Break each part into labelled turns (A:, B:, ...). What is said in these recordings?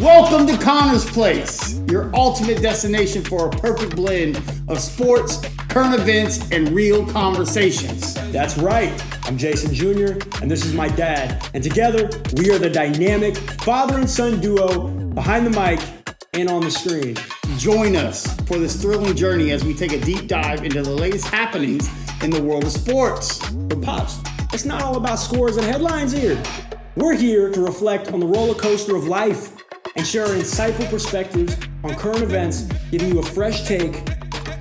A: Welcome to Conner'S Place, your ultimate destination for a perfect blend of sports, current events, and real conversations.
B: That's right. I'm Jason Jr., and this is my dad. And together, we are the dynamic father and son duo behind the mic and on the screen.
A: Join us for this thrilling journey as we take a deep dive into the latest happenings in the world of sports.
B: But Pops, it's not all about scores and headlines here. We're here to reflect on the roller coaster of life and share our insightful perspectives on current events, giving you a fresh take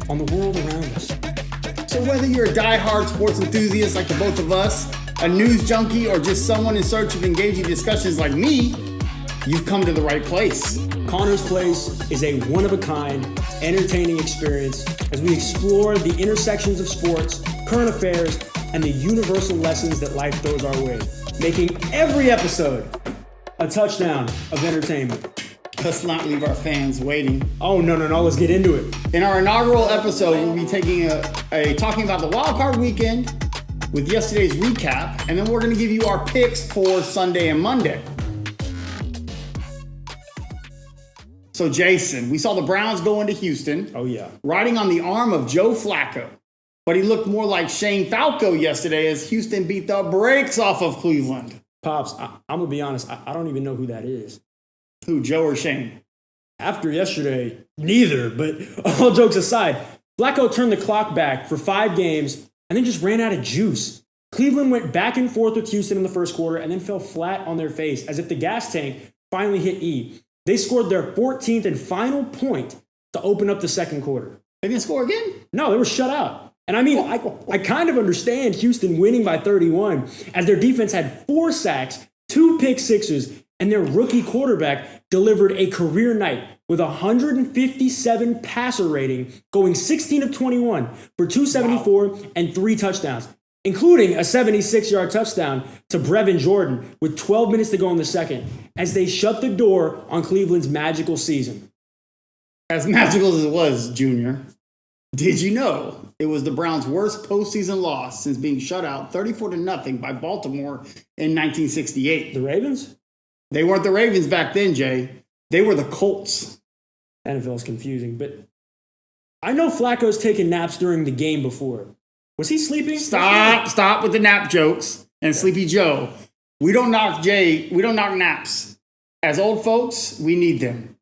B: on the world around us.
A: So whether you're a die-hard sports enthusiast like the both of us, a news junkie, or just someone in search of engaging discussions like me, you've come to the right place.
B: Conner'S Place is a one-of-a-kind, entertaining experience as we explore the intersections of sports, current affairs, and the universal lessons that life throws our way, making every episode a touchdown of entertainment.
A: Let's not leave our fans waiting.
B: Oh, no, let's get into it.
A: In our inaugural episode, we'll be taking talking about the wild card weekend with yesterday's recap, and then we're going to give you our picks for Sunday and Monday. So, Jason, we saw the Browns go into Houston.
B: Oh, yeah.
A: Riding on the arm of Joe Flacco. But he looked more like Shane Falco yesterday as Houston beat the brakes off of Cleveland.
B: Pops, I'm going to be honest, I don't even know who that is.
A: Who, Joe or Shane?
B: After yesterday, neither, but all jokes aside, Flacco turned the clock back for 5 games and then just ran out of juice. Cleveland went back and forth with Houston in the first quarter and then fell flat on their face as if the gas tank finally hit E. They scored their 14th and final point to open up the second quarter.
A: They didn't score again?
B: No, they were shut out. And I mean, I kind of understand Houston winning by 31 as their defense had 4 sacks, 2 pick sixes, and their rookie quarterback delivered a career night with 157 passer rating, going 16 of 21 for 274 and 3 touchdowns, including a 76-yard touchdown to Brevin Jordan with 12 minutes to go in the second, as they shut the door on Cleveland's magical season.
A: As magical as it was, Junior, did you know it was the Browns' worst postseason loss since being shut out 34-0 by Baltimore in 1968?
B: The Ravens?
A: They weren't the Ravens back then, Jay. They were the Colts.
B: NFL is confusing, but I know Flacco's taken naps during the game before. Was he sleeping?
A: Stop with the nap jokes and Sleepy Joe. We don't knock naps. As old folks, we need them.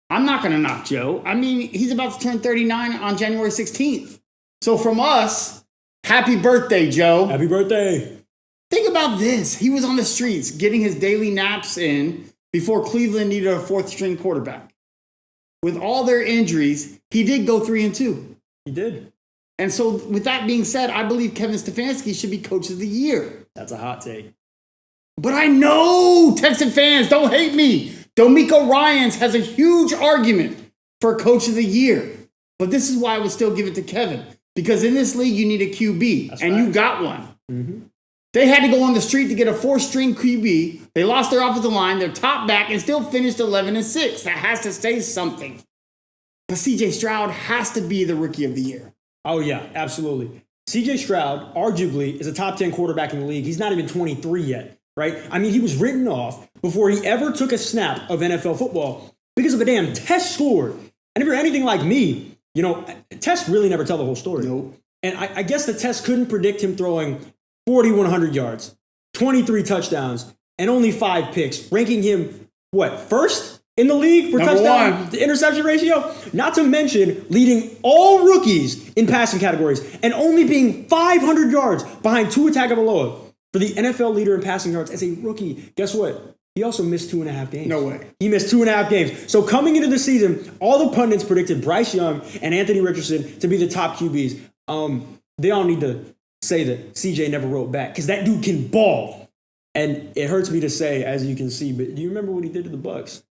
A: I'm not going to knock Joe. I mean, he's about to turn 39 on January 16th. So from us, happy birthday, Joe.
B: Happy birthday.
A: Think about this. He was on the streets getting his daily naps in before Cleveland needed a 4th-string quarterback. With all their injuries, he did go 3-2.
B: He did.
A: And so with that being said, I believe Kevin Stefanski should be coach of the year.
B: That's a hot take.
A: But I know, Texan fans, don't hate me. D'Amico Ryans has a huge argument for coach of the year. But this is why I would still give it to Kevin. Because in this league, you need a QB.
B: That's
A: and
B: right.
A: You got one.
B: Mm-hmm.
A: They had to go on the street to get a 4th-string QB. They lost their offensive line, their top back, and still finished 11-6. That has to say something. But CJ Stroud has to be the rookie of the year.
B: Oh, yeah, absolutely. CJ Stroud, arguably, is a top 10 quarterback in the league. He's not even 23 yet, right? I mean, he was written off before he ever took a snap of NFL football because of a damn test score. And if you're anything like me, you know, tests really never tell the whole story.
A: Nope.
B: And I guess the test couldn't predict him throwing 4,100 yards, 23 touchdowns, and only 5 picks, ranking him, first in the league for
A: Number
B: touchdown
A: 1
B: to interception ratio? Not to mention leading all rookies in passing categories and only being 500 yards behind Tua Tagovailoa for the NFL leader in passing yards as a rookie. Guess what? He also missed 2.5 games.
A: No way.
B: He missed 2.5 games. So coming into the season, all the pundits predicted Bryce Young and Anthony Richardson to be the top QBs. They all need to say that CJ never wrote back because that dude can ball. And it hurts me to say, as you can see, but do you remember what he did to the BUCS?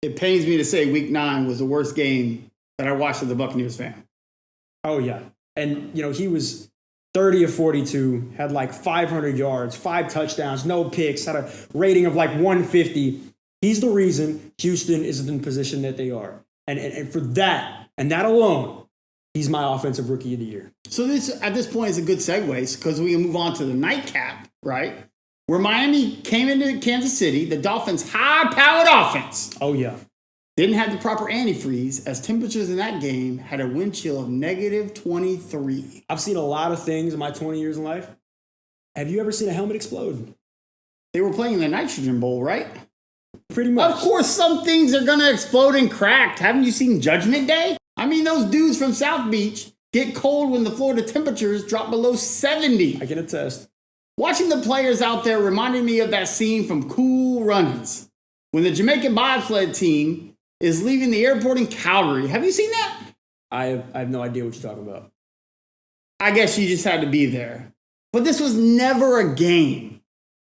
A: It pains me to say Week 9 was the worst game that I watched as a Buccaneers fan.
B: Oh, yeah. And, you know, he was 30 of 42, had like 500 yards, 5 touchdowns, no picks, had a rating of like 150. He's the reason Houston is in the position that they are. And for that, and that alone, he's my offensive rookie of the year.
A: So this, at this point, is a good segue because we can move on to the nightcap, right? Where Miami came into Kansas City, the Dolphins' high-powered offense
B: Oh, yeah.
A: didn't have the proper antifreeze, as temperatures in that game had a wind chill of negative 23.
B: I've seen a lot of things in my 20 years in life. Have you ever seen a helmet explode?
A: They were playing in the Nitrogen Bowl, right?
B: Pretty much.
A: Of course, some things are going to explode and crack. Haven't you seen Judgment Day? I mean, those dudes from South Beach get cold when the Florida temperatures drop below 70.
B: I can attest.
A: Watching the players out there reminded me of that scene from Cool Runnings when the Jamaican bobsled team is leaving the airport in Calgary. Have you seen that?
B: I have no idea what you're talking about.
A: I guess you just had to be there. But this was never a game.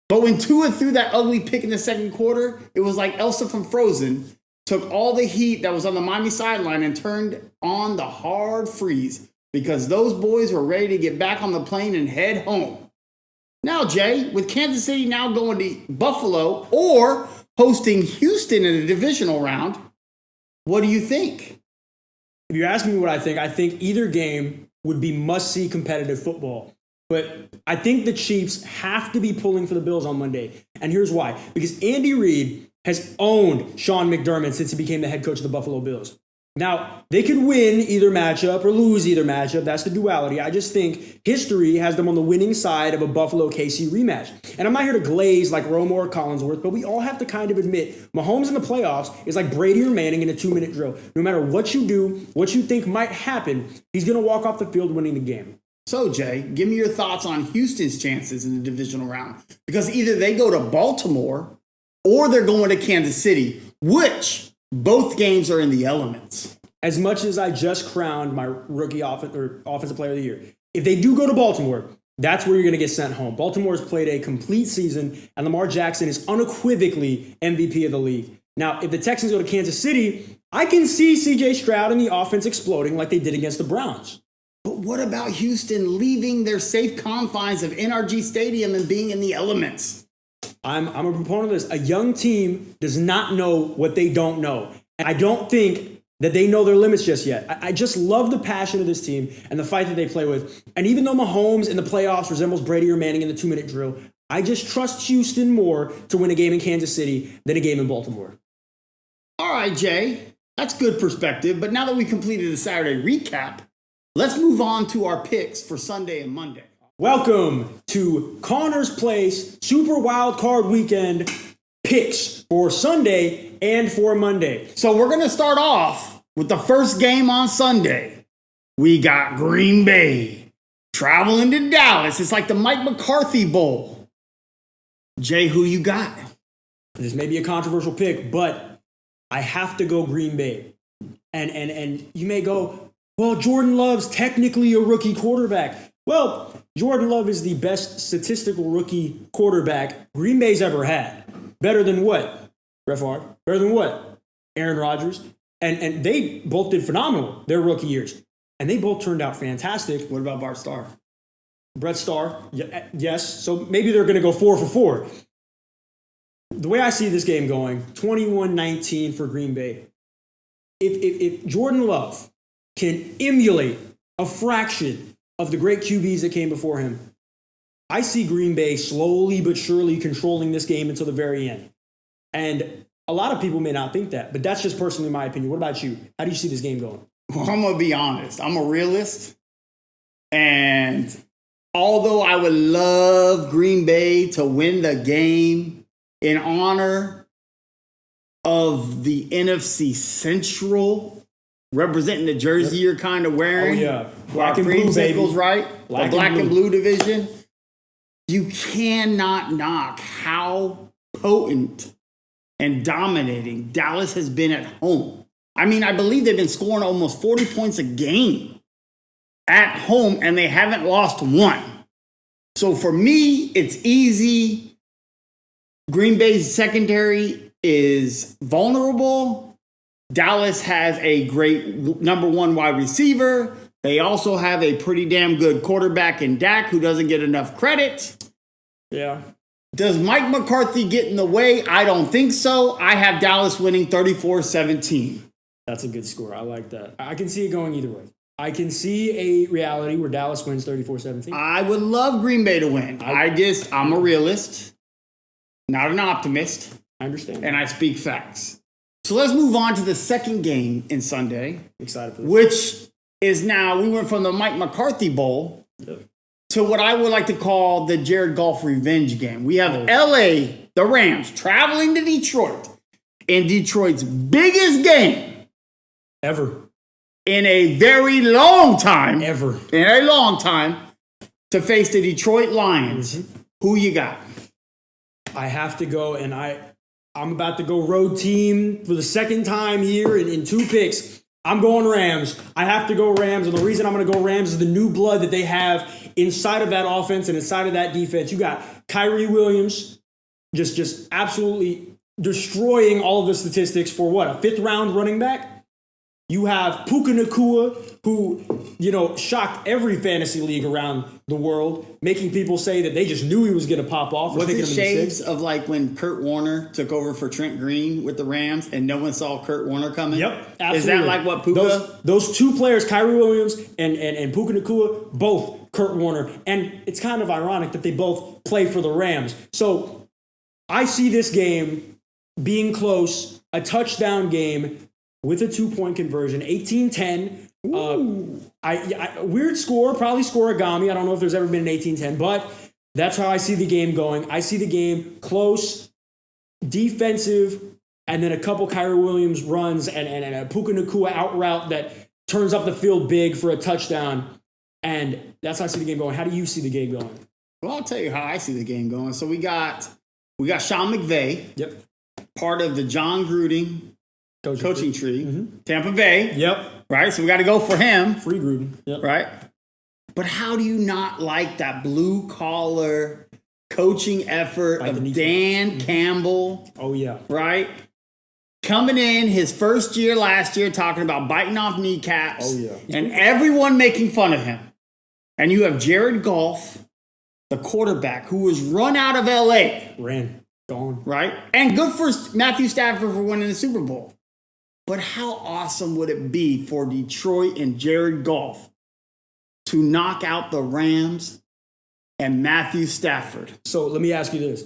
A: But when Tua threw that ugly pick in the second quarter, it was like Elsa from Frozen took all the heat that was on the Miami sideline and turned on the hard freeze because those boys were ready to get back on the plane and head home. Now, Jay, with Kansas City now going to Buffalo or hosting Houston in a divisional round, what do you think?
B: If you're asking me what I think either game would be must-see competitive football. But I think the Chiefs have to be pulling for the Bills on Monday. And here's why. Because Andy Reid has owned Sean McDermott since he became the head coach of the Buffalo Bills. Now, they could win either matchup or lose either matchup. That's the duality. I just think history has them on the winning side of a Buffalo-KC rematch. And I'm not here to glaze like Romo or Collinsworth, but we all have to kind of admit Mahomes in the playoffs is like Brady or Manning in a 2-minute drill. No matter what you do, what you think might happen, he's going to walk off the field winning the game.
A: So, Jay, give me your thoughts on Houston's chances in the divisional round. Because either they go to Baltimore or they're going to Kansas City, which both games are in the elements.
B: As much as I just crowned my rookie offensive player of the year, if they do go to Baltimore, that's where you're going to get sent home. Baltimore has played a complete season, and Lamar Jackson is unequivocally MVP of the league. Now, if the Texans go to Kansas City, I can see C.J. Stroud and the offense exploding like they did against the Browns.
A: But what about Houston leaving their safe confines of NRG Stadium and being in the elements?
B: I'm a proponent of this. A young team does not know what they don't know. And I don't think that they know their limits just yet. I just love the passion of this team and the fight that they play with. And even though Mahomes in the playoffs resembles Brady or Manning in the 2-minute drill, I just trust Houston more to win a game in Kansas City than a game in Baltimore.
A: All right, Jay, that's good perspective. But now that we completed the Saturday recap, let's move on to our picks for Sunday and Monday.
B: Welcome to Conner'S Place Super Wild Card Weekend picks for Sunday and for Monday.
A: So we're going to start off with the first game on Sunday. We got Green Bay traveling to Dallas. It's like the Mike McCarthy Bowl. Jay, who you got?
B: This may be a controversial pick, but I have to go Green Bay. And you may go, well, Jordan Love's technically a rookie quarterback. Well, Jordan Love is the best statistical rookie quarterback Green Bay's ever had. Better than what? Brett Favre. Better than what? Aaron Rodgers. And they both did phenomenal their rookie years. And they both turned out fantastic.
A: What about Bart Starr?
B: Brett Starr, yes. So maybe they're going to go 4 for 4. The way I see this game going, 21-19 for Green Bay. If Jordan Love can emulate a fraction of the great QBs that came before him, I see Green Bay slowly but surely controlling this game until the very end. And a lot of people may not think that, but that's just personally my opinion. What about you? How do you see this game going?
A: Well, I'm going to be honest. I'm a realist. And although I would love Green Bay to win the game in honor of the NFC Central, representing the jersey you're kind of wearing.
B: Oh, yeah. Black and
A: blue,
B: baby.
A: Right?
B: Black
A: the black
B: and
A: and blue division. You cannot knock how potent and dominating Dallas has been at home. I mean, I believe they've been scoring almost 40 points a game at home, and they haven't lost one. So for me, it's easy. Green Bay's secondary is vulnerable. Dallas has a great number one wide receiver. They also have a pretty damn good quarterback in Dak who doesn't get enough credit.
B: Yeah.
A: Does Mike McCarthy get in the way? I don't think so. I have Dallas winning 34-17.
B: That's a good score. I like that. I can see it going either way. I can see a reality where Dallas wins 34-17.
A: I would love Green Bay to win. I'm a realist. not an optimist,
B: I understand.
A: and I speak facts. So let's move on to the second game in Sunday,
B: Excited for this.
A: which is now, we went from the Mike McCarthy Bowl to what I would like to call the Jared Goff revenge game. We have LA, the Rams, traveling to Detroit in Detroit's biggest game
B: Ever.
A: in a very long time.
B: Ever.
A: In a long time to face the Detroit Lions.
B: Mm-hmm.
A: Who you got?
B: I have to go, and I'm about to go road team for the second time here in 2 picks. I'm going Rams. I have to go Rams, and the reason I'm going to go Rams is the new blood that they have inside of that offense and inside of that defense. You got Kyrie Williams just absolutely destroying all of the statistics for what, a 5th-round running back? You have Puka Nacua, who, shocked every fantasy league around the world, making people say that they just knew he was going to pop off.
A: Was it shades of like when Kurt Warner took over for Trent Green with the Rams and no one saw Kurt Warner coming?
B: Yep, absolutely.
A: Is that like what Puka?
B: Those 2 players, Kyrie Williams and Puka Nacua, both Kurt Warner. And it's kind of ironic that they both play for the Rams. So I see this game being close, a touchdown game with a 2-point conversion, 18-10. Weird score, probably scoreagami. I don't know if there's ever been an 18-10, but that's how I see the game going. I see the game close, defensive, and then a couple Kyrie Williams runs and a Puka Nacua out route that turns up the field big for a touchdown. And that's how I see the game going. How do you see the game going?
A: Well, I'll tell you how I see the game going. So we got Sean McVay,
B: Yep.
A: part of the John Gruden coaching tree, Tampa Bay.
B: Yep.
A: Right? So we got to go for him.
B: Free Gruden. Yep.
A: Right? But how do you not like that blue-collar coaching effort of Dan Campbell?
B: Oh, yeah.
A: Right? Coming in his first year last year, talking about biting off kneecaps.
B: Oh, yeah.
A: And everyone making fun of him. And you have Jared Goff, the quarterback, who was run out of L.A.
B: Gone.
A: Right? And good for Matthew Stafford for winning the Super Bowl. But how awesome would it be for Detroit and Jared Goff to knock out the Rams and Matthew Stafford?
B: So let me ask you this.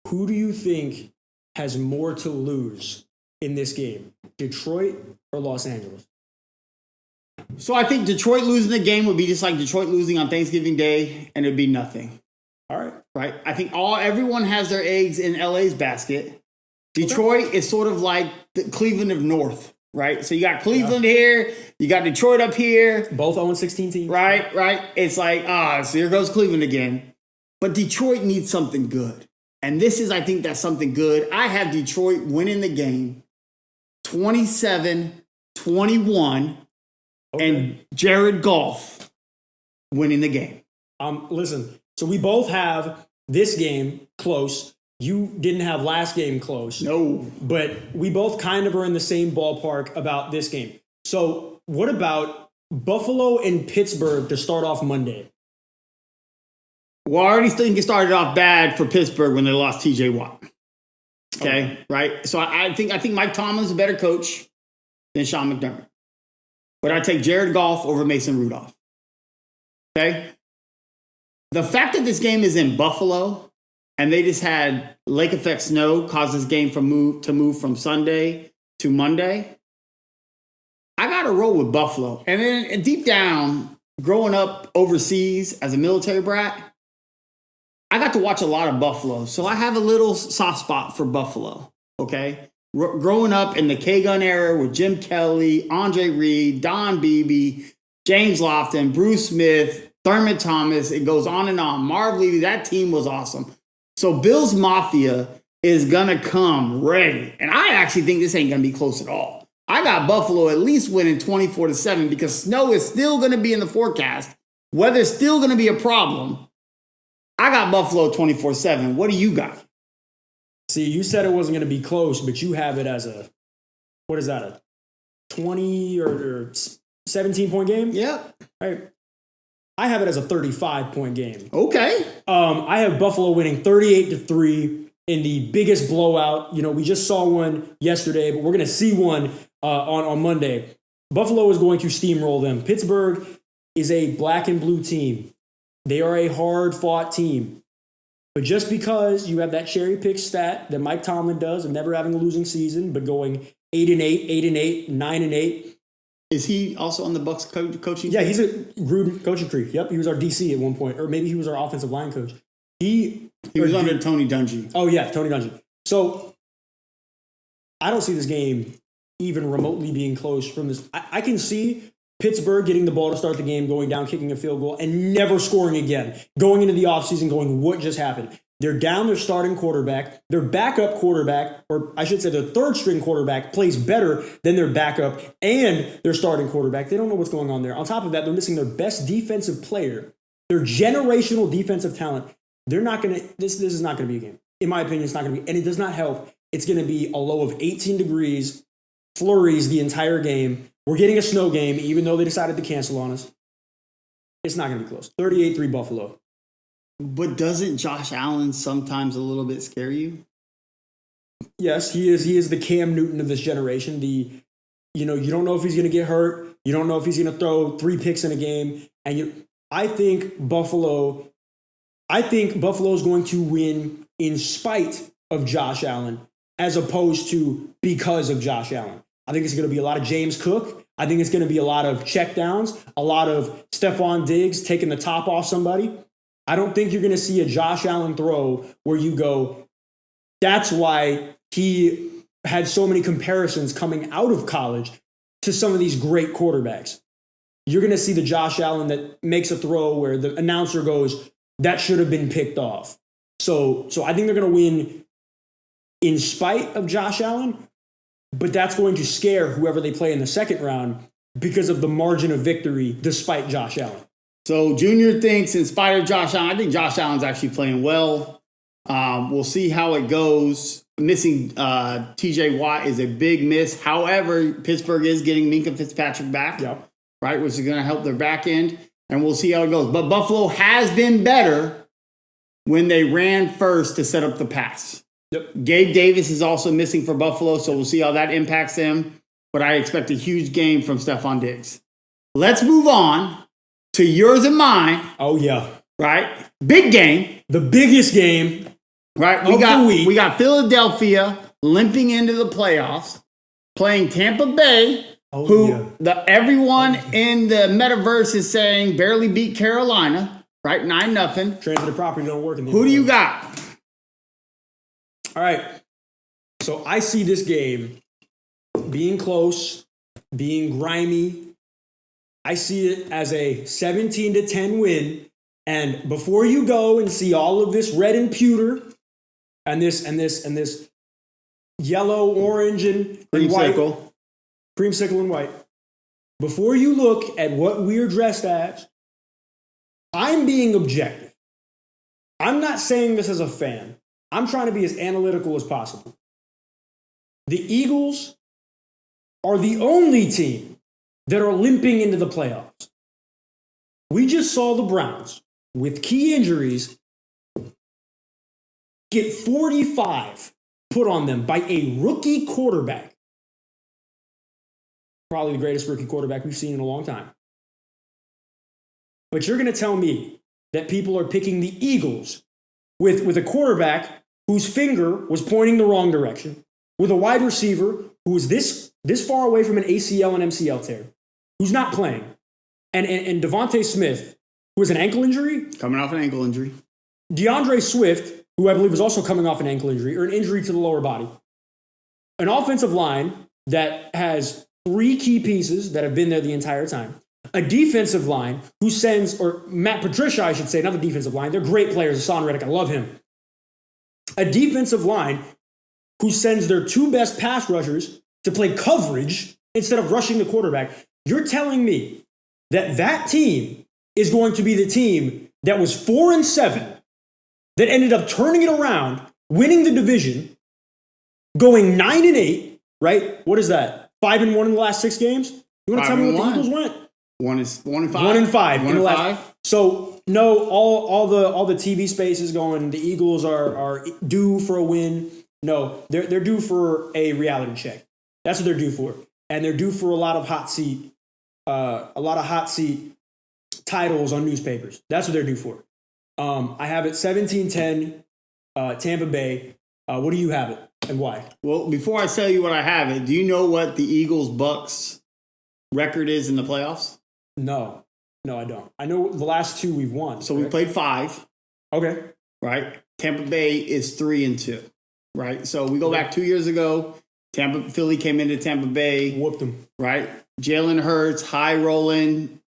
B: Who do you think has more to lose in this game? Detroit or Los Angeles?
A: So I think Detroit losing the game would be just like Detroit losing on Thanksgiving Day, and it'd be nothing.
B: All right.
A: Right? I think everyone has their eggs in LA's basket. Detroit is sort of like the Cleveland of North, right? So you got Cleveland here, you got Detroit up here.
B: Both 0-16 teams.
A: Right. It's like, so here goes Cleveland again. But Detroit needs something good. And this is, I think, that's something good. I have Detroit winning the game 27-21 and Jared Goff winning the game.
B: Listen, so we both have this game close. You didn't have last game close.
A: No.
B: But we both kind of are in the same ballpark about this game. So what about Buffalo and Pittsburgh to start off Monday?
A: Well, I already think it started off bad for Pittsburgh when they lost T.J. Watt. Okay, right? So I think Mike Tomlin's a better coach than Sean McDermott. But I take Jared Goff over Mason Rudolph. Okay? The fact that this game is in Buffalo and they just had lake effect snow cause this game to move from Sunday to Monday, I got to roll with Buffalo. And then deep down, growing up overseas as a military brat, I got to watch a lot of Buffalo. So I have a little soft spot for Buffalo, okay? Growing up in the K-Gun era with Jim Kelly, Andre Reed, Don Beebe, James Lofton, Bruce Smith, Thurman Thomas, it goes on and on. Marv Levy, that team was awesome. So Bills Mafia is going to come ready. And I actually think this ain't going to be close at all. I got Buffalo at least winning 24-7 because snow is still going to be in the forecast. Weather's still going to be a problem. I got Buffalo 24-7. What do you got?
B: See, you said it wasn't going to be close, but you have it as a 20 or 17-point game?
A: Yep.
B: Right. I have it as a 35-point game.
A: Okay.
B: I have Buffalo winning 38-3 in the biggest blowout. We just saw one yesterday, but we're going to see one on Monday. Buffalo is going to steamroll them. Pittsburgh is a black and blue team. They are a hard-fought team. But just because you have that cherry pick stat that Mike Tomlin does of never having a losing season, but going 8-8, 8-8, 9-8.
A: Is he also on the Bucks coaching?
B: Yeah, he's a Gruden coaching tree. Yep, he was our DC at one point, or maybe he was our offensive line coach. He
A: was under Tony Dungy.
B: Oh yeah, Tony Dungy. So I don't see this game even remotely being close from this. I can see Pittsburgh getting the ball to start the game, going down, kicking a field goal, and never scoring again. Going into the offseason going, what just happened? They're down their starting quarterback. Their backup quarterback, or I should say their third string quarterback, plays better than their backup and their starting quarterback. They don't know what's going on there. On top of that, they're missing their best defensive player, their generational defensive talent. They're not going to, this is not going to be a game. In my opinion, it's not going to be, and it does not help. It's going to be a low of 18 degrees, flurries the entire game. We're getting a snow game, even though they decided to cancel on us. It's not going to be close. 38-3 Buffalo.
A: But doesn't Josh Allen sometimes a little bit scare you?
B: Yes, he is. He is the Cam Newton of this generation. You don't know if he's going to get hurt. You don't know if he's going to throw 3 picks in a game. And I think Buffalo is going to win in spite of Josh Allen, as opposed to because of Josh Allen. I think it's going to be a lot of James Cook. I think it's going to be a lot of checkdowns, a lot of Stephon Diggs taking the top off somebody. I don't think you're going to see a Josh Allen throw where you go, that's why he had so many comparisons coming out of college to some of these great quarterbacks. You're going to see the Josh Allen that makes a throw where the announcer goes, that should have been picked off. So I think they're going to win in spite of Josh Allen, but that's going to scare whoever they play in the second round because of the margin of victory despite Josh Allen.
A: So Junior thinks in spite of Josh Allen, I think Josh Allen's actually playing well. We'll see how it goes. Missing TJ Watt is a big miss. However, Pittsburgh is getting Minkah Fitzpatrick back, right, which is going to help their back end. And we'll see how it goes. But Buffalo has been better when they ran first to set up the pass.
B: Yep.
A: Gabe Davis is also missing for Buffalo, so we'll see how that impacts them. But I expect a huge game from Stephon Diggs. Let's move on to yours and mine.
B: Oh, yeah.
A: Right? Big game.
B: The biggest game.
A: Right? We got Philadelphia limping into the playoffs, playing Tampa Bay, everyone in the metaverse is saying barely beat Carolina, right? 9-0.
B: Transitive property don't work in the
A: Who do you got?
B: All right. So I see this game being close, being grimy. I see it as a 17-10 win. And before you go and see all of this red and pewter and this yellow, orange, and white, creamsicle and white, before you look at what we're dressed as, I'm being objective. I'm not saying this as a fan. I'm trying to be as analytical as possible. The Eagles are the only team that are limping into the playoffs. We just saw the Browns, with key injuries, get 45 put on them by a rookie quarterback. Probably the greatest rookie quarterback we've seen in a long time. But you're going to tell me that people are picking the Eagles with a quarterback whose finger was pointing the wrong direction, with a wide receiver who was this far away from an ACL and MCL tear, who's not playing, and Devontae Smith, who has an ankle injury.
A: Coming off an ankle injury.
B: DeAndre Swift, who I believe is also coming off an ankle injury, or an injury to the lower body. An offensive line that has 3 key pieces that have been there the entire time. A defensive line who sends, or Matt Patricia, I should say, not the defensive line. They're great players. Hassan Reddick, I love him. A defensive line who sends their 2 best pass rushers to play coverage instead of rushing the quarterback. You're telling me that team is going to be the team that was 4-7, that ended up turning it around, winning the division, going 9-8, right? What is that? 5-1 in the last 6 games? You want to tell me what the Eagles went?
A: 1-5.
B: 1-5 in the last. So no, all the TV space is going. The Eagles are due for a win. No, they're due for a reality check. That's what they're due for, and they're due for a lot of hot seat titles on newspapers. That's what they're due for. I have it 17-10, Tampa Bay. What do you have it and why?
A: Well, before I tell you what I have it, do you know what the Eagles BUCS record is in the playoffs?
B: No, I don't. I know the last 2 we've won.
A: So we played 5.
B: Okay.
A: Right? Tampa Bay is 3-2. Right? So we go back 2 years ago. Philly came into Tampa Bay.
B: Whooped them.
A: Right? Jalen Hurts, high rolling.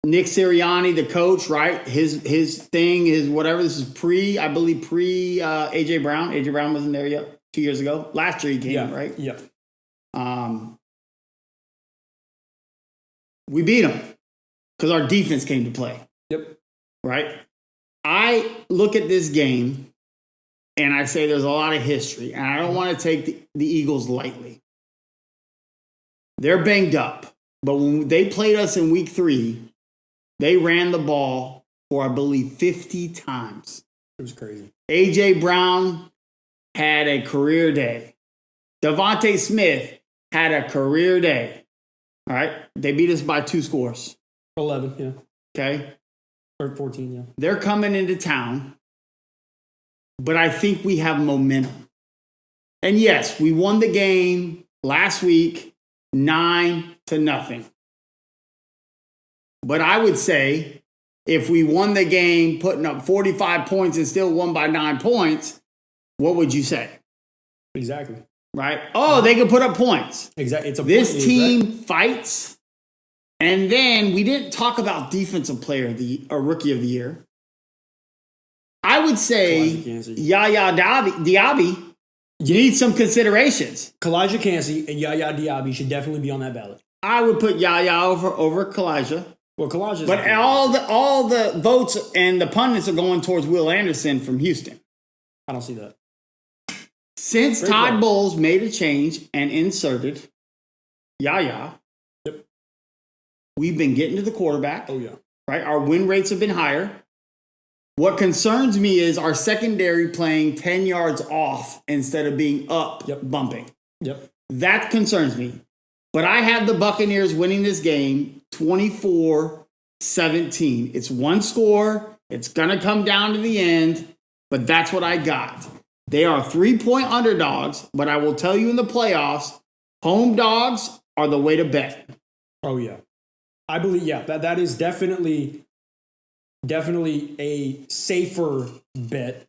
A: Nick Sirianni, the coach, right? His thing is whatever. This is pre AJ Brown. AJ Brown wasn't there yet 2 years ago. Last year he came, right?
B: Yeah.
A: We beat them because our defense came to play.
B: Yep.
A: Right? I look at this game and I say there's a lot of history, and I don't want to take the Eagles lightly. They're banged up, but when they played us in week 3, they ran the ball for, I believe, 50 times.
B: It was crazy.
A: A.J. Brown had a career day. Devontae Smith had a career day. All right? They beat us by 2 scores.
B: 11, yeah.
A: Okay?
B: Or 14, yeah.
A: They're coming into town, but I think we have momentum. And yes, we won the game last week 9-0. But I would say if we won the game putting up 45 points and still won by 9 points, what would you say?
B: Exactly.
A: Right? Oh, they could put up points.
B: Exactly.
A: This team fights. And then we didn't talk about defensive player or rookie of the year. I would say Yaya Diaby needs some considerations.
B: Kalijah Kancey and Yaya Diaby should definitely be on that ballot.
A: I would put Yaya over Kalijah.
B: Well, Kalijah.
A: But all the votes and the pundits are going towards Will Anderson from Houston.
B: I don't see that.
A: Since Todd Bowles made a change and inserted Yaya, we've been getting to the quarterback.
B: Oh, yeah.
A: Right? Our win rates have been higher. What concerns me is our secondary playing 10 yards off instead of being up, bumping.
B: Yep.
A: That concerns me. But I have the Buccaneers winning this game 24-17. It's one score. It's going to come down to the end, but that's what I got. They are 3-point underdogs, but I will tell you in the playoffs, home dogs are the way to bet.
B: Oh, yeah. I believe, that is definitely a safer bet,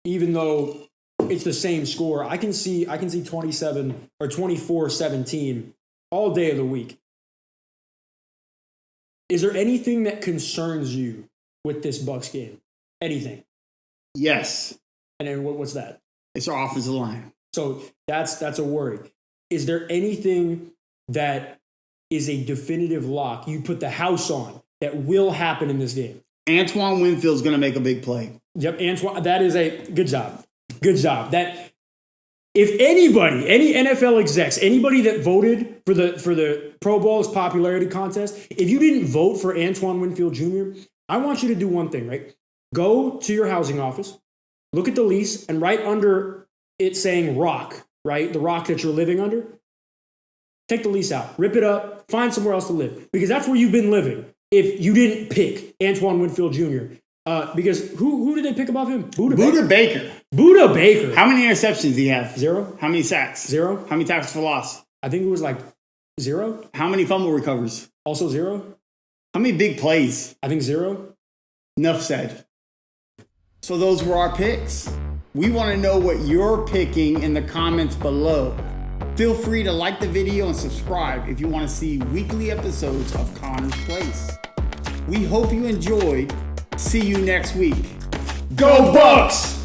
B: even though it's the same score. I can see 27 or 24-17 all day of the week. Is there anything that concerns you with this Bucs game? Anything?
A: Yes.
B: And then what's that?
A: It's our offensive line.
B: So that's a worry. Is there anything that is a definitive lock you put the house on that will happen in this game?
A: Antoine Winfield's going to make a big play.
B: Yep, Antoine. That is a good job. Good job. That if anybody, any NFL execs, anybody that voted for the Pro Bowl's popularity contest, if you didn't vote for Antoine Winfield Jr., I want you to do one thing, right? Go to your housing office, look at the lease, and right under it saying rock, right? The rock that you're living under. Take the lease out, rip it up, find somewhere else to live. Because that's where you've been living if you didn't pick Antoine Winfield Jr. Because who did they pick above him?
A: Buda Baker.
B: Buda Baker.
A: How many interceptions do you have?
B: 0.
A: How many sacks?
B: 0.
A: How many tackles for loss?
B: I think it was like 0.
A: How many fumble recovers?
B: Also 0.
A: How many big plays?
B: I think 0.
A: Enough said. So those were our picks. We want to know what you're picking in the comments below. Feel free to like the video and subscribe if you want to see weekly episodes of Conner'S Place. We hope you enjoyed. See you next week. Go Bucks!